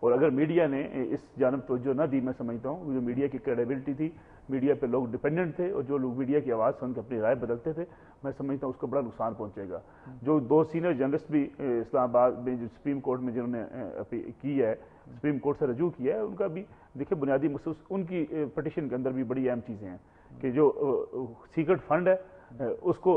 اور اگر میڈیا نے اس جانب توجہ نہ دی، میں سمجھتا ہوں جو میڈیا کی کریڈیبلٹی تھی، میڈیا پہ لوگ ڈیپینڈنٹ تھے اور جو لوگ میڈیا کی آواز سن کے اپنی رائے بدلتے تھے، میں سمجھتا ہوں اس کو بڑا نقصان پہنچے گا. جو 2 سینئر جرنلسٹ بھی اسلام آباد میں جو سپریم کورٹ میں جنہوں نے کی ہے، سپریم کورٹ سے رجوع کیا ہے، ان کا بھی دیکھیں بنیادی مخصوص ان کی پٹیشن کے اندر بھی بڑی اہم چیزیں ہیں کہ جو سیکرٹ فنڈ ہے اس کو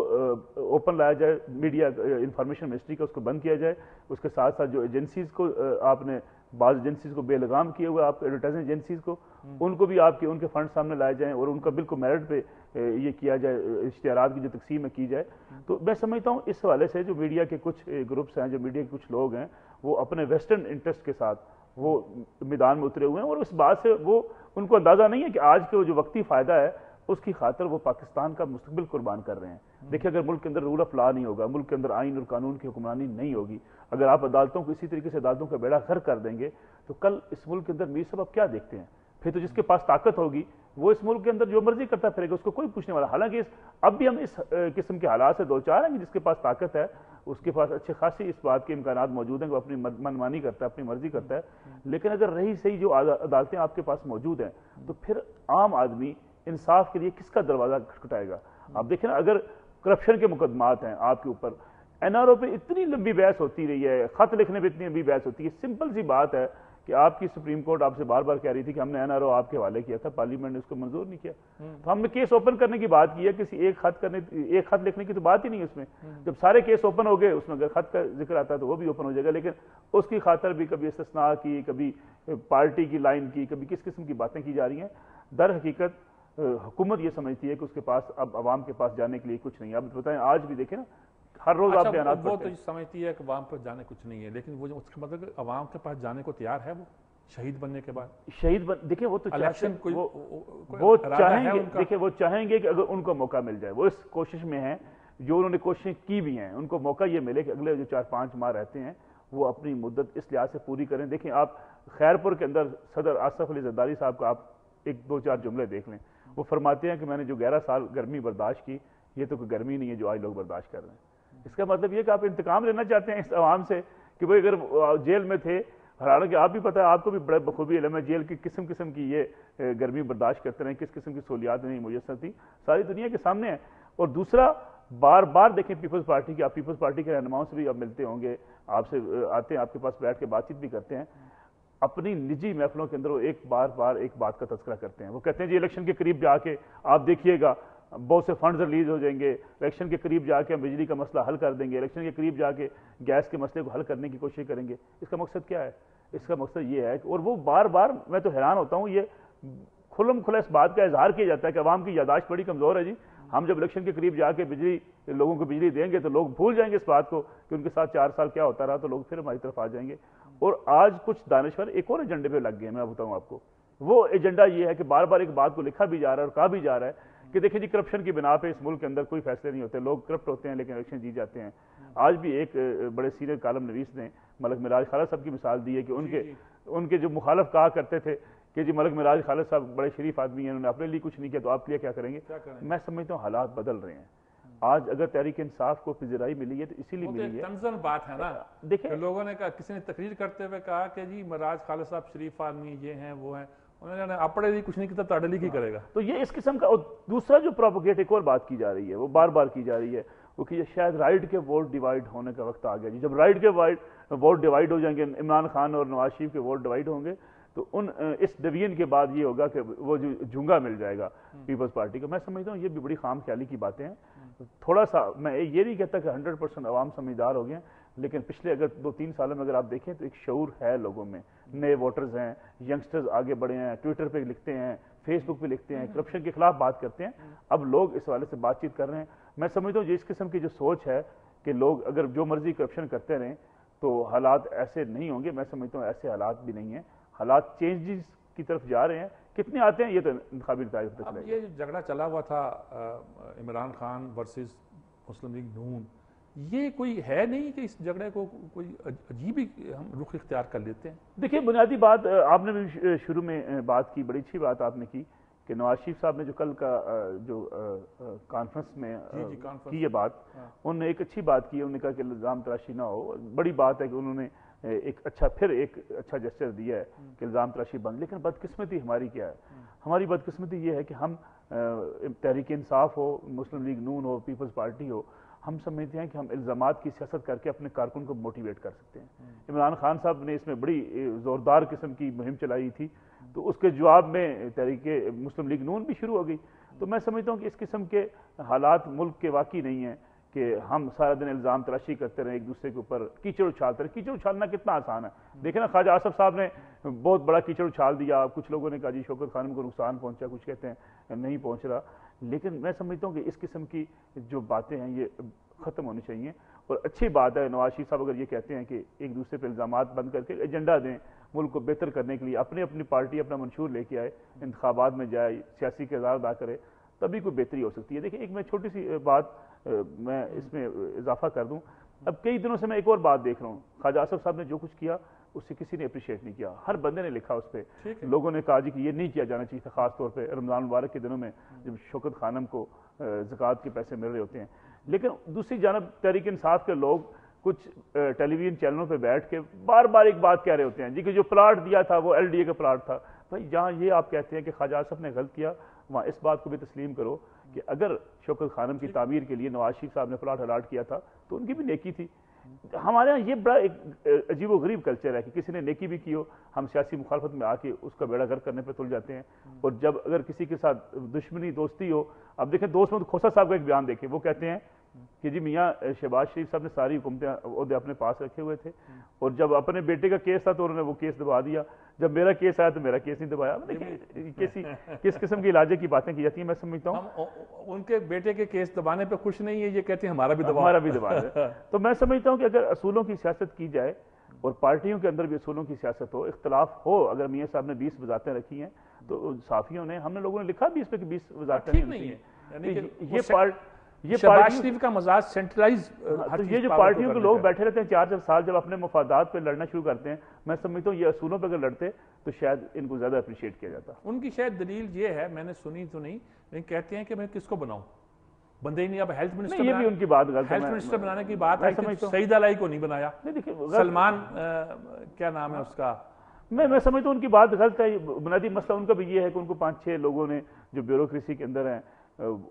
اوپن لایا جائے، میڈیا انفارمیشن منسٹری کا اس کو بند کیا جائے. اس کے ساتھ ساتھ جو ایجنسیز کو آپ نے بعض ایجنسیز کو بے لگام کیا ہوا، آپ ایڈورٹائزنگ ایجنسیز کو، ان کو بھی آپ کے ان کے فنڈ سامنے لائے جائیں اور ان کا بالکل میرٹ پہ یہ کیا جائے، اشتہارات کی جو تقسیم ہے کی جائے. تو میں سمجھتا ہوں اس حوالے سے جو میڈیا کے کچھ گروپس ہیں، جو میڈیا کے کچھ لوگ ہیں، وہ اپنے ویسٹرن انٹرسٹ کے ساتھ وہ میدان میں اترے ہوئے ہیں، اور اس بات سے وہ ان کو اندازہ نہیں ہے کہ آج کے جو وقتی فائدہ ہے اس کی خاطر وہ پاکستان کا مستقبل قربان کر رہے ہیں. دیکھیں اگر ملک کے اندر رول آف لا نہیں ہوگا، ملک کے اندر آئین اور قانون کی حکمرانی نہیں ہوگی، اگر آپ عدالتوں کو اسی طریقے سے عدالتوں کا بیڑا غرق کر دیں گے، تو کل اس ملک کے اندر میر صاحب آپ کیا دیکھتے ہیں؟ پھر تو جس کے پاس طاقت ہوگی وہ اس ملک کے اندر جو مرضی کرتا پھرے گا، اس کو کوئی پوچھنے والا. حالانکہ اب بھی ہم اس قسم کے حالات سے دوچار ہیں کہ جس کے پاس طاقت ہے اس کے پاس اچھے خاصی اس بات کے امکانات موجود ہیں کہ وہ اپنی منمانی کرتا ہے، اپنی مرضی کرتا ہے. لیکن اگر رہی صحیح جو عدالتیں آپ کے پاس موجود ہیں، تو پھر عام آدمی انصاف کے لیے کس کا دروازہ کھٹکھٹائے گا؟ آپ دیکھیں نا، اگر کرپشن کے مقدمات ہیں آپ کے اوپر، این آر او پہ اتنی لمبی بحث ہوتی رہی ہے، خط لکھنے پہ اتنی لمبی بحث ہوتی ہے. سمپل سی بات ہے کہ آپ کی سپریم کورٹ آپ سے بار بار کہہ رہی تھی کہ ہم نے این آر او آپ کے حوالے کیا تھا، پارلیمنٹ نے اس کو منظور نہیں کیا. تو ہم نے کیس اوپن کرنے کی بات کی ہے، کسی ایک خط لکھنے کی تو بات ہی نہیں ہے اس میں. جب سارے کیس اوپن ہو گئے، اس میں اگر خط کا ذکر آتا ہے تو وہ بھی اوپن ہو جائے گا. لیکن اس کی خاطر بھی کبھی استثناء کی، کبھی پارٹی کی لائن کی، کبھی کس قسم کی باتیں کی جا رہی ہیں. در حقیقت حکومت یہ سمجھتی ہے کہ اس کے پاس اب عوام کے پاس جانے کے لیے کچھ نہیں ہے. اب بتائیں آج بھی دیکھیں نا، ہر روز آپ بیانات وہ تو سمجھتی ہے کہ عوام پر جانے کچھ نہیں ہے، لیکن وہ اس کا مطلب عوام کے پاس جانے کو تیار ہے. وہ شہید بننے کے بعد دیکھیں وہ تو الیکشن وہ چاہیں گے، دیکھیں وہ چاہیں گے کہ اگر ان کو موقع مل جائے، وہ اس کوشش میں ہیں، جو انہوں نے کوششیں کی بھی ہیں، ان کو موقع یہ ملے کہ اگلے جو 4-5 ماہ رہتے ہیں وہ اپنی مدت اس لحاظ سے پوری کریں. دیکھیں آپ خیرپور کے اندر صدر آصف علی زرداری صاحب کا آپ 1-2-4 جملے دیکھ لیں. وہ فرماتے ہیں کہ میں نے جو 11 سال گرمی برداشت کی، یہ تو کوئی گرمی نہیں ہے جو آج لوگ برداشت کر رہے ہیں. اس کا مطلب یہ کہ آپ انتقام لینا چاہتے ہیں اس عوام سے کہ بھئی اگر جیل میں تھے، حالانکہ آپ بھی پتہ ہے، آپ کو بھی بڑے بخوبی علم ہے جیل کی قسم کی یہ گرمی برداشت کرتے رہے، کس قسم کی سہولیات نہیں میسر تھی، ساری دنیا کے سامنے ہے. اور دوسرا بار بار دیکھیں پیپلز پارٹی کی، آپ پیپلز پارٹی کے رہنماؤں سے بھی آپ ملتے ہوں گے، آپ سے آتے ہیں، آپ کے پاس بیٹھ کے بات چیت بھی کرتے ہیں. اپنی نجی محفلوں کے اندر وہ ایک بات کا تذکرہ کرتے ہیں. وہ کہتے ہیں جی الیکشن کے قریب جا کے آپ دیکھیے گا بہت سے فنڈز ریلیز ہو جائیں گے، الیکشن کے قریب جا کے ہم بجلی کا مسئلہ حل کر دیں گے، الیکشن کے قریب جا کے گیس کے مسئلے کو حل کرنے کی کوشش کریں گے. اس کا مقصد کیا ہے؟ اس کا مقصد یہ ہے، اور وہ بار بار، میں تو حیران ہوتا ہوں، یہ کھلم کھلا اس بات کا اظہار کیا جاتا ہے کہ عوام کی یادداشت بڑی کمزور ہے. جی ہم جب الیکشن کے قریب جا کے لوگوں کو بجلی دیں گے تو لوگ بھول جائیں گے اس بات کو کہ ان کے ساتھ 4 سال کیا ہوتا رہا، تو لوگ پھر ہماری طرف آ جائیں گے. اور آج کچھ دانشور ایک اور ایجنڈے پہ لگ گئے ہیں. میں بتاؤں آپ کو، وہ ایجنڈا یہ ہے کہ بار بار ایک بات کو لکھا بھی جا رہا ہے اور کہا بھی جا رہا ہے کہ دیکھیں جی کرپشن کی بنا پہ اس ملک کے اندر کوئی فیصلے نہیں ہوتے، لوگ کرپٹ ہوتے ہیں لیکن الیکشن جیت جاتے ہیں. آج بھی ایک بڑے سینئر کالم نویس نے ملک معراج خالد صاحب کی مثال دی ہے کہ ان کے جو مخالف کہا کرتے تھے کہ جی ملک معراج خالد صاحب بڑے شریف آدمی ہیں، انہوں نے اپنے لیے کچھ نہیں کیا تو آپ کے لیے کیا کریں گے. میں سمجھتا ہوں حالات بدل رہے ہیں. آج اگر تحریک انصاف کو پذیرائی ملی ہے تو اسی لیے ملی ہے. تنزن بات ہے نا، دیکھیں لوگوں نے کہا، کسی نے تقریر کرتے ہوئے کہا کہ جی معراج خالد صاحب شریف آدمی، یہ ہیں وہ ہیں، انہوں نے اپنے لیے کچھ نہیں کیا تاڑے لیے کی کرے گا. تو یہ اس قسم کا. اور دوسرا جو پروپیگیٹ ایک اور بات کی جا رہی ہے، وہ بار بار کی جا رہی ہے، وہ کہ شاید رائٹ کے ووٹ ڈیوائیڈ ہونے کا وقت آ گیا. جی جب رائٹ کے ووٹ ڈیوائیڈ ہو جائیں گے، عمران خان اور نواز شریف کے ووٹ ڈیوائیڈ ہوں گے، تو اس ڈویژن کے بعد یہ ہوگا کہ وہ جو جھنگا مل جائے گا پیپلز پارٹی کو. میں سمجھتا ہوں یہ بھی بڑی خام خیالی کی باتیں ہیں. تھوڑا سا میں یہ نہیں کہتا کہ 100% عوام سمجھدار ہو گئے ہیں، لیکن پچھلے اگر 2-3 سالوں میں اگر آپ دیکھیں تو ایک شعور ہے لوگوں میں. نئے ووٹرز ہیں، ینگسٹرز آگے بڑھے ہیں، ٹویٹر پہ لکھتے ہیں، فیس بک پہ لکھتے ہیں، کرپشن کے خلاف بات کرتے ہیں. اب لوگ اس حوالے سے بات چیت کر رہے ہیں. میں سمجھتا ہوں جس قسم کی جو سوچ ہے کہ لوگ اگر جو مرضی کرپشن کرتے رہیں تو حالات ایسے نہیں ہوں گے. میں سمجھتا ہوں ایسے حالات بھی نہیں ہیں. حالات چینجز کی طرف جا رہے ہیں. کتنے آتے ہیں یہ تو انتخابی نتائج پتہ چلے گا. یہ جھگڑا چلا ہوا تھا عمران خان ورسز مسلم لیگ نون، یہ کوئی ہے نہیں کہ اس جھگڑے کو کوئی عجیب ہی ہم رخ اختیار کر لیتے ہیں؟ دیکھیں بنیادی بات آپ نے بھی شروع میں بات کی، بڑی اچھی بات آپ نے کی کہ نواز شریف صاحب نے جو کل کا جو کانفرنس میں کی یہ بات، انہوں نے ایک اچھی بات کی. انہوں نے کہا کہ الزام تراشی نہ ہو. بڑی بات ہے کہ انہوں نے ایک اچھا جسچر دیا ہے کہ الزام تراشی بند. لیکن بدقسمتی ہماری کیا ہے؟ ہماری بدقسمتی یہ ہے کہ ہم تحریک انصاف ہو، مسلم لیگ نون ہو، پیپلز پارٹی ہو، ہم سمجھتے ہیں کہ ہم الزامات کی سیاست کر کے اپنے کارکن کو موٹیویٹ کر سکتے ہیں. عمران خان صاحب نے اس میں بڑی زوردار قسم کی مہم چلائی تھی، تو اس کے جواب میں تحریک مسلم لیگ نون بھی شروع ہو گئی. تو میں سمجھتا ہوں کہ اس قسم کے حالات ملک کے واقعی نہیں ہیں کہ ہم سارا دن الزام تراشی کرتے رہیں، ایک دوسرے کے اوپر کیچڑ اچھالتے رہیں. کیچڑ اچھالنا کتنا آسان ہے. دیکھیں نا خواجہ آصف صاحب نے بہت بڑا کیچڑ اچھال دیا. کچھ لوگوں نے کہا جی شوکت خانم کو نقصان پہنچا، کچھ کہتے ہیں نہیں پہنچ رہا. لیکن میں سمجھتا ہوں کہ اس قسم کی جو باتیں ہیں یہ ختم ہونی چاہیے. اور اچھی بات ہے نواز شریف صاحب اگر یہ کہتے ہیں کہ ایک دوسرے پہ الزامات بند کر کے ایجنڈا دیں ملک کو بہتر کرنے کے لیے، اپنی پارٹی اپنا منشور لے کے آئے، انتخابات میں جائے، سیاسی کردار ادا کرے، تبھی کوئی بہتری ہو سکتی ہے. دیکھیں ایک میں چھوٹی سی بات میں اس میں اضافہ کر دوں. اب کئی دنوں سے میں ایک اور بات دیکھ رہا ہوں، خواجہ آصف صاحب نے جو کچھ کیا اس سے کسی نے اپریشیٹ نہیں کیا. ہر بندے نے لکھا اس پہ، لوگوں نے کہا جی کہ یہ نہیں کیا جانا چاہیے تھا، خاص طور پہ رمضان مبارک کے دنوں میں جب شوکت خانم کو زکوٰۃ کے پیسے مل رہے ہوتے ہیں. لیکن دوسری جانب تحریک انصاف کے لوگ کچھ ٹیلی ویژن چینلوں پہ بیٹھ کے بار بار ایک بات کہہ رہے ہوتے ہیں جی کہ جو پلاٹ دیا تھا وہ LDA کا پلاٹ تھا. بھائی جہاں یہ آپ کہتے ہیں کہ خواجہ آصف نے غلط کیا، وہاں اس بات کو بھی تسلیم کرو کہ اگر شوکت خانم کی تعمیر کے لیے نواز شریف صاحب نے پلاٹ الاٹ کیا تھا تو ان کی بھی نیکی تھی. ہمارے یہاں یہ بڑا ایک عجیب و غریب کلچر ہے کہ کسی نے نیکی بھی کی ہو، ہم سیاسی مخالفت میں آ کے اس کا بیڑا غرق کرنے پہ تل جاتے ہیں. اور جب اگر کسی کے ساتھ دشمنی دوستی ہو، اب دیکھیں دوست محمد کھوسہ صاحب کا ایک بیان دیکھیں، وہ کہتے ہیں کہ جی میاں شہباز شریف صاحب نے ساری حکومتیں عہدے اپنے پاس رکھے ہوئے تھے، اور جب اپنے بیٹے کا کیس تھا تو انہوں نے وہ کیس دبا دیا، جب میرا کیس آیا تو میرا کیس نہیں دبایا. کس قسم کی لاجے کی باتیں کی جاتی ہیں. میں سمجھتا ہوں ان کے بیٹے کے کیس دبانے پہ خوش نہیں ہے، یہ کہتے ہیں ہمارا بھی دبا ہے. تو میں سمجھتا ہوں کہ اگر اصولوں کی سیاست کی جائے اور پارٹیوں کے اندر بھی اصولوں کی سیاست ہو، اختلاف ہو، اگر میاں صاحب نے 20 وزارتیں رکھی ہیں تو صحافیوں نے، ہم نے لوگوں نے لکھا بھی اس پہ کہ 20 وزارتیں نہیں ہیں. یہ شہباز شریف کا مزاج سینٹرلائز، یہ جو پارٹیوں کے لوگ بیٹھے رہتے ہیں 4 سال جب اپنے مفادات پہ لڑنا شروع کرتے ہیں، میں سمجھتا ہوں یہ اصولوں پہ اگر لڑتے تو شاید ان کو زیادہ اپریشیٹ کیا جاتا. ان کی شاید دلیل یہ ہے، میں نے سنی تو نہیں، لیکن کہتے ہیں کہ میں کس کو بناؤں، بندے ہی نہیں. اب ہیلتھ منسٹر، یہ بھی ان کی بات غلط ہے. ہیلتھ منسٹر بنانے کی بات ہے کہ سعید علائی کو نہیں بنایا، سلمان کیا نام ہے اس کا، میں سمجھتا ہوں ان کی بات غلط ہے. بنیادی مسئلہ ان کا بھی یہ ہے کہ ان کو 5-6 لوگوں نے جو بیوروکریسی کے اندر ہیں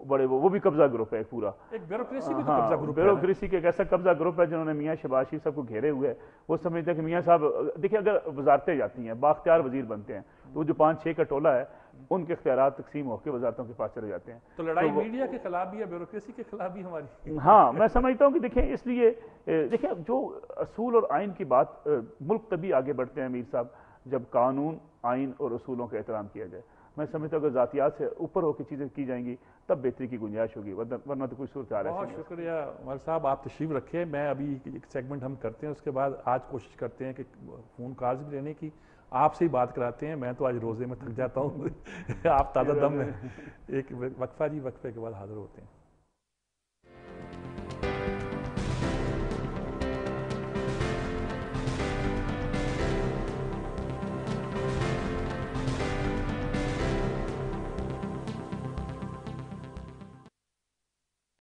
بڑے، وہ بھی قبضہ گروپ ہے پورا. ایک بیوروکریسی بھی قبضہ گروپ ہے، بیوروکریسی کے ایک ایسا قبضہ گروپ ہے جنہوں نے میاں شہباز شریف صاحب کو گھیرے ہوئے. وہ سمجھتے ہیں کہ میاں صاحب دیکھیں اگر وزارتیں جاتی ہیں بااختیار وزیر بنتے ہیں تو وہ جو 5-6 کا ٹولہ ہے ان کے اختیارات تقسیم ہو کے وزارتوں کے پاس چلے جاتے ہیں. تو لڑائی میڈیا کے خلاف بھی ہے، بیوروکریسی کے خلاف بھی ہماری. ہاں میں سمجھتا ہوں کہ دیکھیں اس لیے دیکھیں جو اصول اور آئین کی بات، ملک تبھی آگے بڑھتے ہیں امیر صاحب جب قانون، آئین اور اصولوں کا احترام کیا جائے. میں سمجھتا ہوں اگر ذاتیات سے اوپر ہو کے چیزیں کی جائیں گی تب بہتری کی گنجائش ہوگی، ورنہ تو کوئی صورت حال ہے. بہت شکریہ عمر صاحب، آپ تشریف رکھیں. میں ابھی ایک سیگمنٹ ہم کرتے ہیں، اس کے بعد آج کوشش کرتے ہیں کہ فون کالز بھی لینے کی، آپ سے ہی بات کراتے ہیں. میں تو آج روزے میں تھک جاتا ہوں، آپ تازہ دم میں. ایک وقفہ جی، وقفے کے بعد حاضر ہوتے ہیں.